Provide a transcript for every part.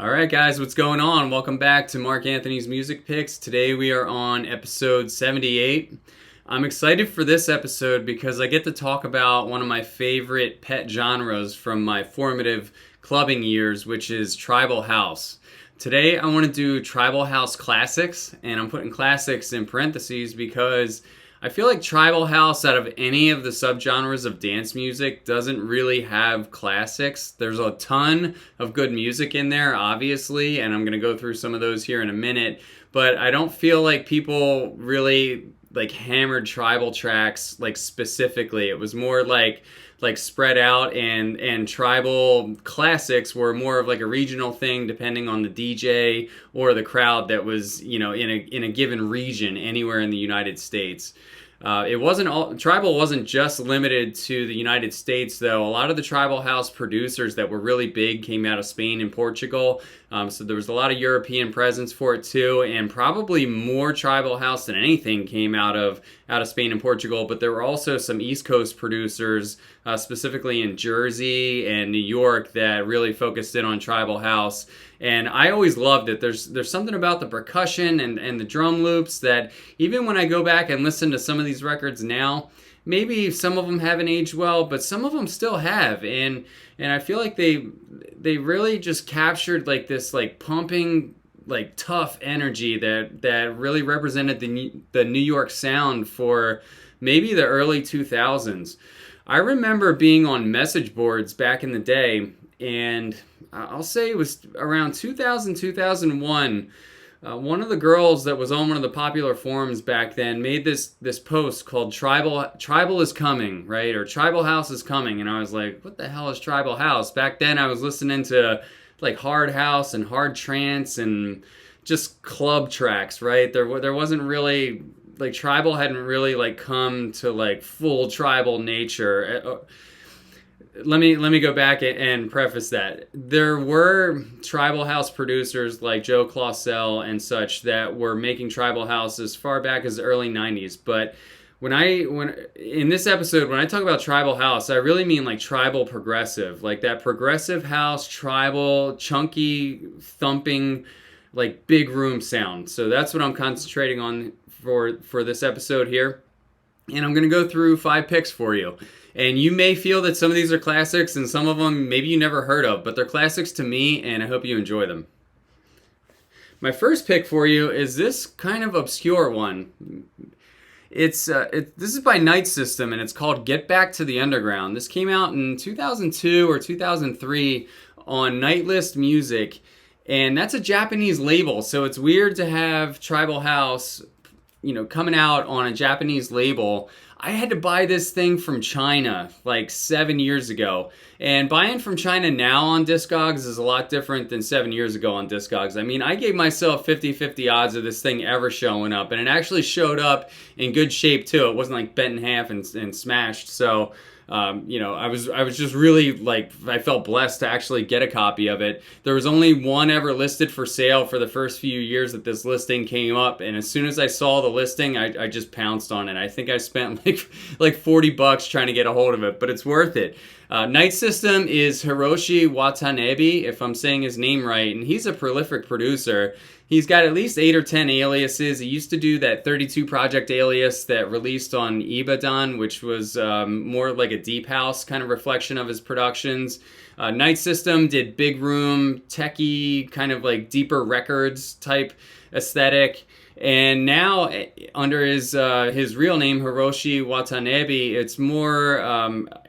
Alright guys, what's going on? Welcome back to Mark Anthony's Music Picks. Today we are on episode 78. I'm excited for this episode because I get to talk about one of my favorite pet genres from my formative clubbing years, which is tribal house. Today I want to do tribal house classics, and I'm putting classics in parentheses because I feel like tribal house, out of any of the subgenres of dance music, doesn't really have classics. There's a ton of good music in there, obviously, and I'm going to go through some of those here in a minute, but I don't feel like people really hammered tribal tracks specifically. It was more like spread out, and tribal classics were more of like a regional thing depending on the DJ or the crowd that was, in a given region anywhere in the United States. Tribal wasn't just limited to the United States, though. A lot of the tribal house producers that were really big came out of Spain and Portugal. So there was a lot of European presence for it too, and probably more tribal house than anything came out of Spain and Portugal. But there were also some East Coast producers, specifically in Jersey and New York, that really focused in on tribal house. And I always loved it. There's something about the percussion and the drum loops that even when I go back and listen to some of these records now, maybe some of them haven't aged well, but some of them still have. And I feel like they really just captured this pumping, tough energy that really represented the New York sound for maybe the early 2000s. I remember being on message boards back in the day, and I'll say it was around 2000, 2001. One of the girls that was on one of the popular forums back then made this post called Tribal is Coming, right? Or Tribal House is Coming. And I was like, what the hell is tribal house? Back then I was listening to hard house and hard trance and just club tracks, right? There wasn't really, tribal hadn't really come to full tribal nature. Let me go back and preface that. There were tribal house producers like Joe Clausell and such that were making tribal house as far back as the early 90s. But when in this episode, when I talk about tribal house, I really mean tribal progressive, that progressive house, tribal, chunky, thumping, big room sound. So that's what I'm concentrating on for this episode here. And I'm going to go through 5 picks for you. And you may feel that some of these are classics and some of them maybe you never heard of, but they're classics to me, and I hope you enjoy them. My first pick for you is this kind of obscure one. This is by Nite System, and it's called Get Back to the Underground. This came out in 2002 or 2003 on Nightlist Music, and that's a Japanese label, so it's weird to have tribal house coming out on a Japanese label. I had to buy this thing from China 7 years ago. And buying from China now on Discogs is a lot different than 7 years ago on Discogs. I mean, I gave myself 50-50 odds of this thing ever showing up. And it actually showed up in good shape too. It wasn't bent in half and smashed. So I was just really I felt blessed to actually get a copy of it. There was only one ever listed for sale for the first few years that this listing came up, and as soon as I saw the listing, I just pounced on it. I think I spent $40 trying to get a hold of it, but it's worth it. Nite System is Hiroshi Watanabe, if I'm saying his name right, and he's a prolific producer. He's got at least 8 or 10 aliases. He used to do that 32 Project alias that released on Ibadan, which was more like a deep house kind of reflection of his productions. Nite System did big room, techie, kind of deeper records type aesthetic. And now, under his real name, Hiroshi Watanabe, it's more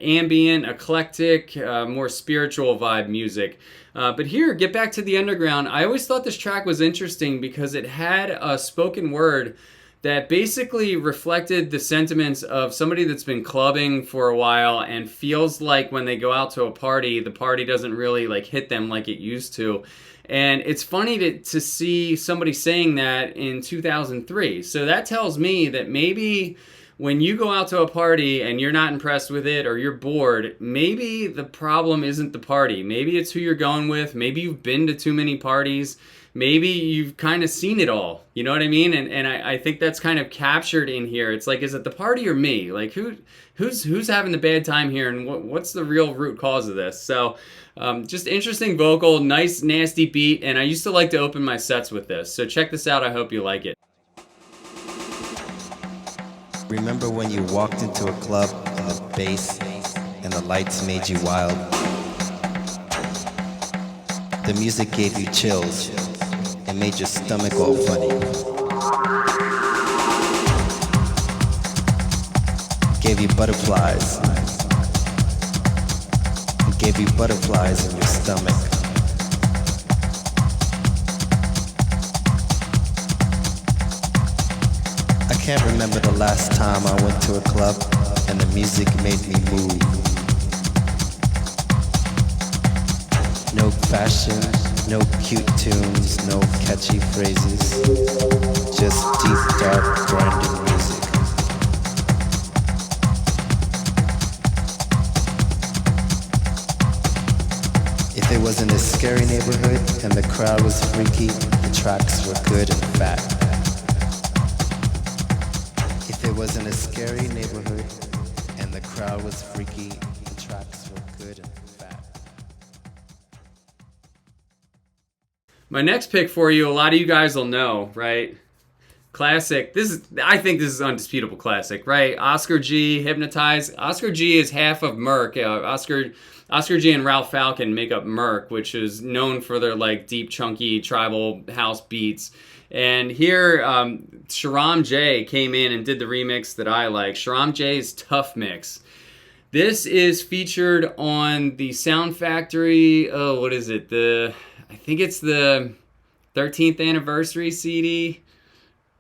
ambient, eclectic, more spiritual vibe music. But here, Get Back to the Underground, I always thought this track was interesting because it had a spoken word that basically reflected the sentiments of somebody that's been clubbing for a while and feels like when they go out to a party, the party doesn't really hit them like it used to. And it's funny to see somebody saying that in 2003. So that tells me that maybe when you go out to a party and you're not impressed with it or you're bored, maybe the problem isn't the party. Maybe it's who you're going with. Maybe you've been to too many parties. Maybe you've kind of seen it all. You know what I mean? And I think that's kind of captured in here. It's like, is it the party or me? Like, who's having the bad time here, and what's the real root cause of this? So just interesting vocal, nice nasty beat, and I used to like to open my sets with this. So check this out. I hope you like it. Remember when you walked into a club and the bass and the lights made you wild? The music gave you chills and made your stomach all funny. Gave you butterflies. It gave you butterflies in your stomach. I can't remember the last time I went to a club and the music made me move. No fashion, no cute tunes, no catchy phrases, just deep, dark, grinding music. If it was in a scary neighborhood and the crowd was freaky, the tracks were good and fat. If it was in a scary neighborhood and the crowd was freaky, the tracks were good and fat. My next pick for you, a lot of you guys will know, right? Classic. I think this is undisputable classic, right? Oscar G, Hypnotized. Oscar G is half of M.A.M.P. Oscar G and Ralph Falcon make up M.A.M.P, which is known for their like deep, chunky tribal house beats. And here, Sharam J came in and did the remix that I like. Sharam J's Tough Mix. This is featured on the Sound Factory. Oh, what is it? I think it's the 13th anniversary CD.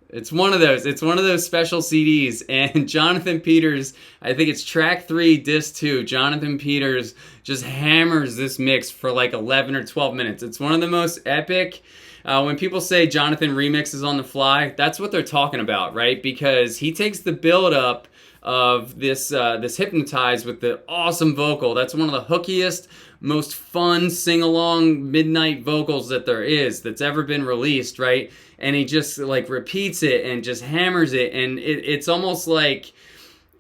It's one of those. It's one of those special CDs. And Jonathan Peters, I think it's track 3, disc 2. Jonathan Peters just hammers this mix for like 11 or 12 minutes. It's one of the most epic. When people say Jonathan remixes on the fly, that's what they're talking about, right? Because he takes the build up of this Hypnotized with the awesome vocal. That's one of the hookiest, most fun sing-along midnight vocals that there is, that's ever been released, right? And he just like repeats it and just hammers it, and it's almost like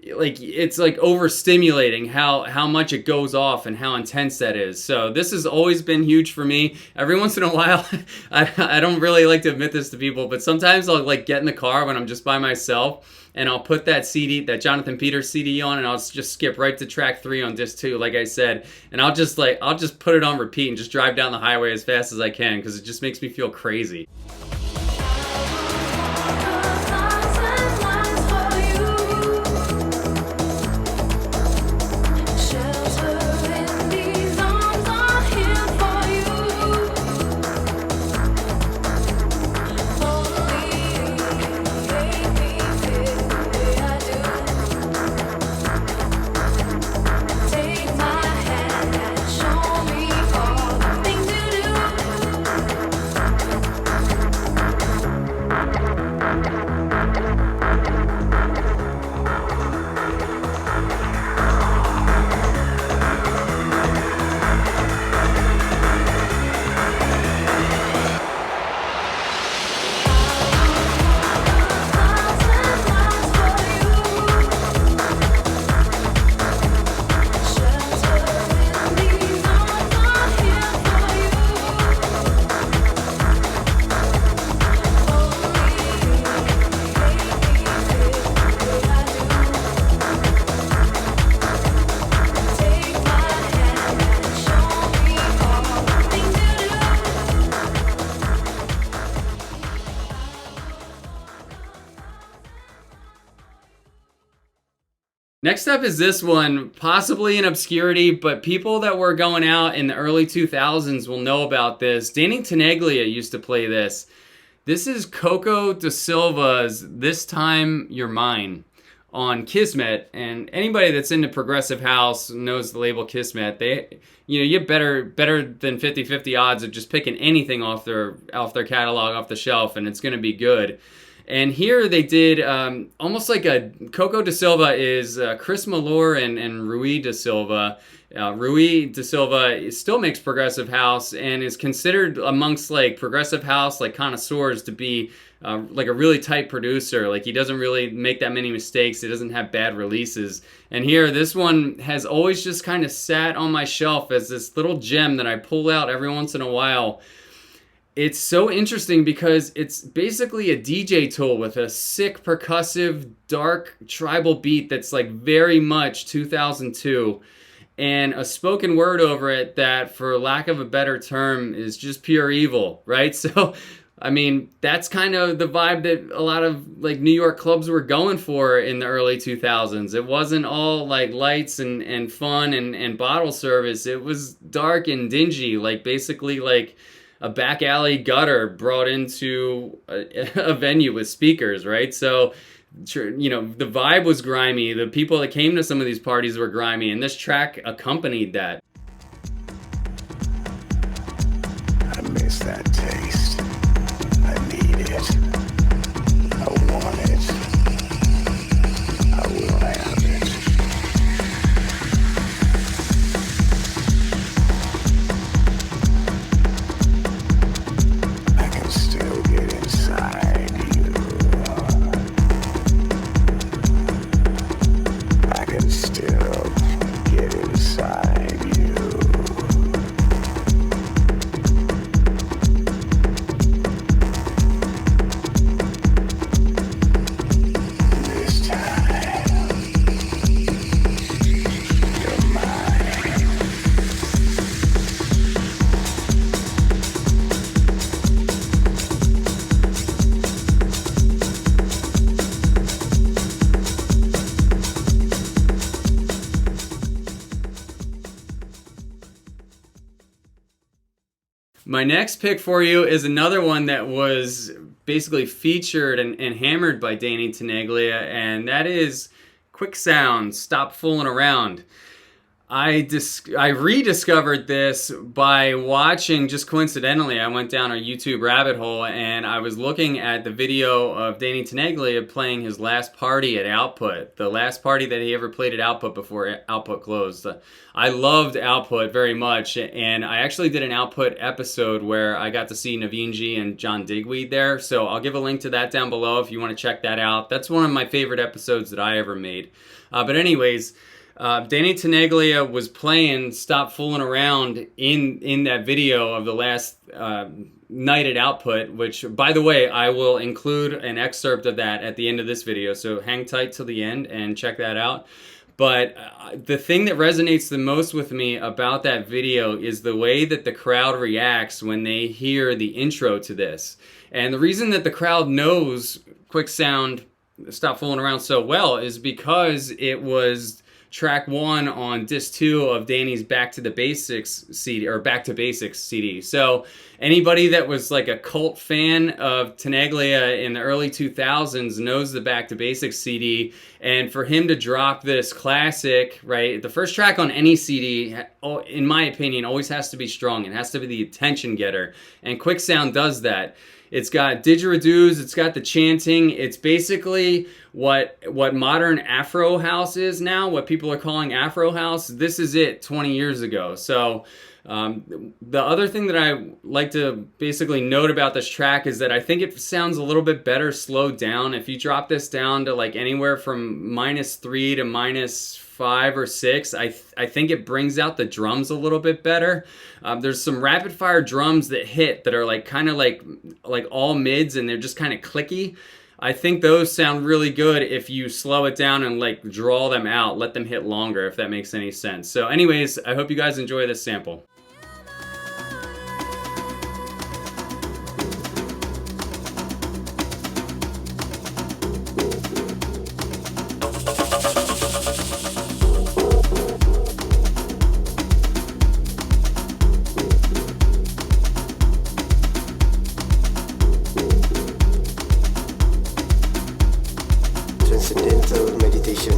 it's like overstimulating how much it goes off and how intense that is. So this has always been huge for me. Every once in a while, I don't really like to admit this to people, but sometimes I'll like get in the car when I'm just by myself and I'll put that CD, that Jonathan Peters CD on, and I'll just skip right to track 3 on disc 2, like I said, and I'll just put it on repeat and just drive down the highway as fast as I can because it just makes me feel crazy. Next up is this one, possibly in obscurity, but people that were going out in the early 2000s will know about this. Danny Tenaglia used to play this. This is Coco da Silva's This Time You're Mine on Kismet, and anybody that's into progressive house knows the label Kismet. You get better than 50-50 odds of just picking anything off their catalog, off the shelf, and it's going to be good. And here they did almost like a Coco da Silva is Chris Malore and Rui da Silva. Rui da Silva still makes progressive house and is considered amongst like progressive house like connoisseurs to be like a really tight producer. Like he doesn't really make that many mistakes. He doesn't have bad releases. And here, this one has always just kind of sat on my shelf as this little gem that I pull out every once in a while. It's so interesting because it's basically a DJ tool with a sick, percussive, dark, tribal beat that's like very much 2002. And a spoken word over it that, for lack of a better term, is just pure evil, right? So, I mean, that's kind of the vibe that a lot of like New York clubs were going for in the early 2000s. It wasn't all like lights and fun and bottle service. It was dark and dingy, like basically like a back alley gutter brought into a venue with speakers, right? So, you know, the vibe was grimy. The people that came to some of these parties were grimy, and this track accompanied that. I miss that taste. I need it. I want it. I will have it. I can still get inside you. I can still get inside you. This time, you're mine. My next pick for you is another one that was basically featured and hammered by Danny Tenaglia, and that is Quicksound, Stop Fooling Around. I rediscovered this by watching, just coincidentally, I went down a YouTube rabbit hole and I was looking at the video of Danny Tenaglia playing his last party at Output, the last party that he ever played at Output before Output closed. I loved Output very much, and I actually did an Output episode where I got to see Naveen and John Digweed there, so I'll give a link to that down below if you want to check that out. That's one of my favorite episodes that I ever made. But anyways, Danny Tenaglia was playing Stop Fooling Around in that video of the last night at Output, which, by the way, I will include an excerpt of that at the end of this video, so hang tight till the end and check that out. But the thing that resonates the most with me about that video is the way that the crowd reacts when they hear the intro to this. And the reason that the crowd knows Quicksound, Stop Fooling Around so well is because it was track 1 on disc 2 of Danny's Back to the Basics CD, or Back to Basics CD. So anybody that was like a cult fan of Tenaglia in the early 2000s knows the Back to Basics CD, and for him to drop this classic, right, the first track on any CD, in my opinion, always has to be strong. It has to be the attention getter, and Quicksound does that. It's got didgeridoos, it's got the chanting, it's basically what modern Afro house is now, what people are calling Afro house. This is it 20 years ago. So the other thing that I like to basically note about this track is that I think it sounds a little bit better slowed down. If you drop this down to like anywhere from -3 to -5 or 6, I think it brings out the drums a little bit better. There's some rapid fire drums that hit that are like kind of like all mids, and they're just kind of clicky. I think those sound really good if you slow it down and like draw them out, let them hit longer, if that makes any sense. So anyways, I hope you guys enjoy this sample. Transcendental meditation.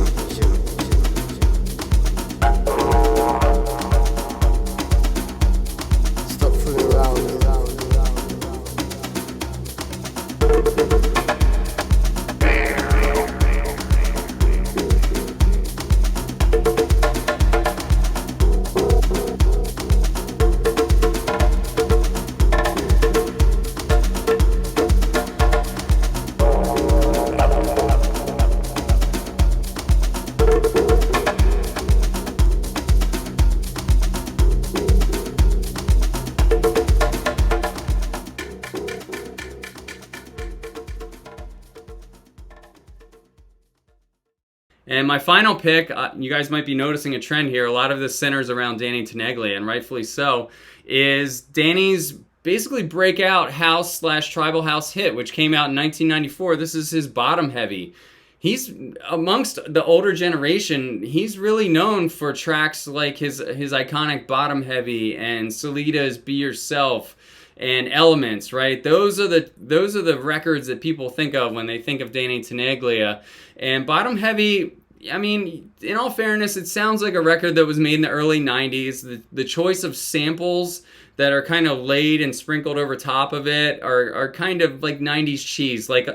And my final pick, you guys might be noticing a trend here. A lot of this centers around Danny Tenaglia, and rightfully so, is Danny's basically breakout house/tribal house hit, which came out in 1994. This is his Bottom Heavy. He's, amongst the older generation, he's really known for tracks like his iconic Bottom Heavy and Solida's Be Yourself and Elements, right? Those are the records that people think of when they think of Danny Tenaglia. And Bottom Heavy, I mean, in all fairness, it sounds like a record that was made in the early 90s. The choice of samples that are kind of laid and sprinkled over top of it are kind of like 90s cheese. Like,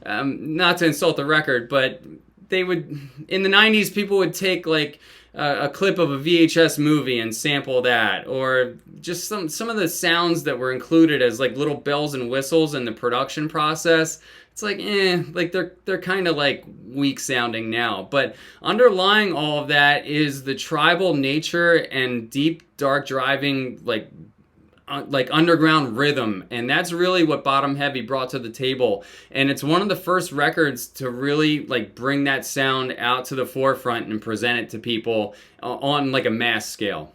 not to insult the record, but they would, in the 90s, people would take like a clip of a VHS movie and sample that, or just some of the sounds that were included as like little bells and whistles in the production process. It's like, like they're kind of like weak sounding now. But underlying all of that is the tribal nature and deep, dark driving, like underground rhythm, and that's really what Bottom Heavy brought to the table. And it's one of the first records to really like bring that sound out to the forefront and present it to people on like a mass scale.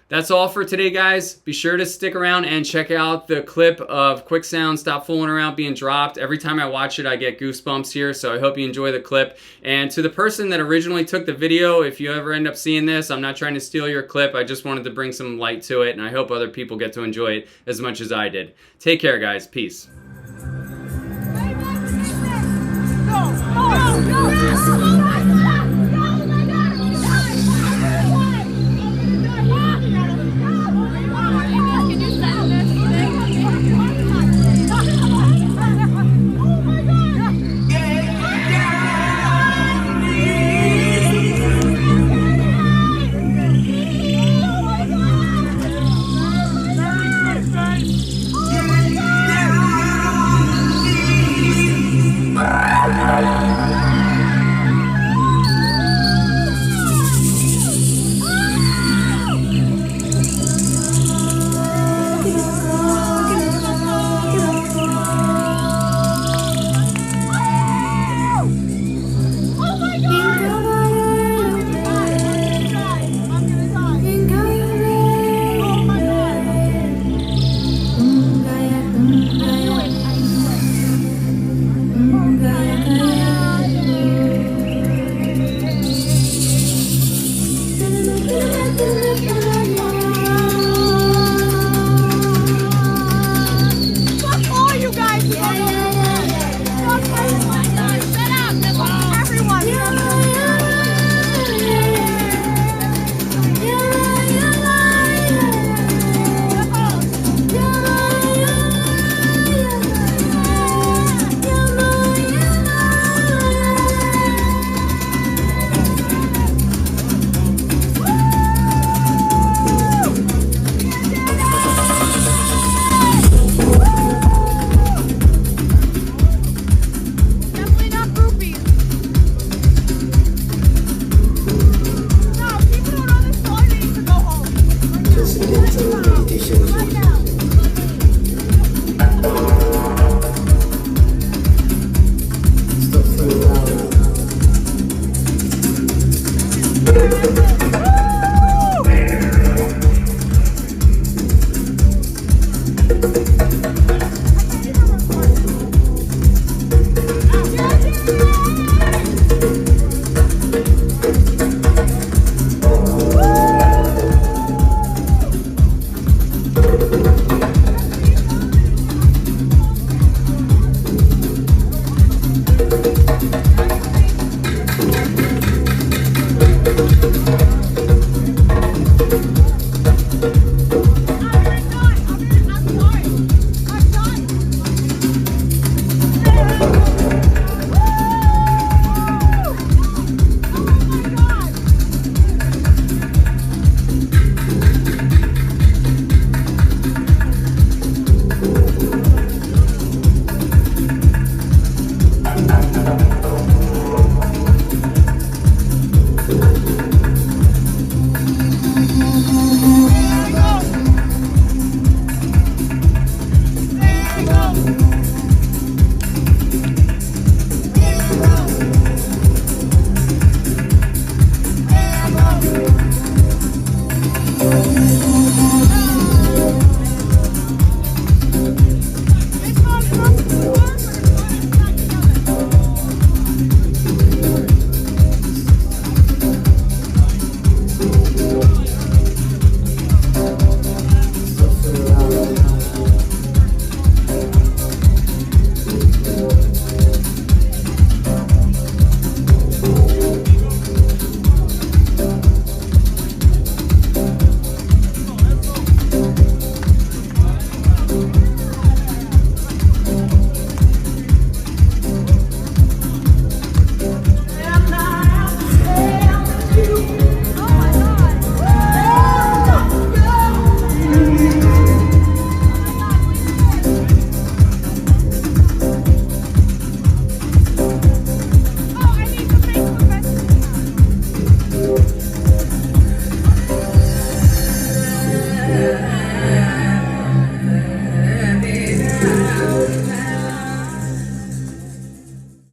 That's all for today, guys. Be sure to stick around and check out the clip of Quicksound Stop Fooling Around being dropped. Every time I watch it, I get goosebumps here, so I hope you enjoy the clip. And to the person that originally took the video, if you ever end up seeing this, I'm not trying to steal your clip. I just wanted to bring some light to it, and I hope other people get to enjoy it as much as I did. Take care, guys. Peace. Stop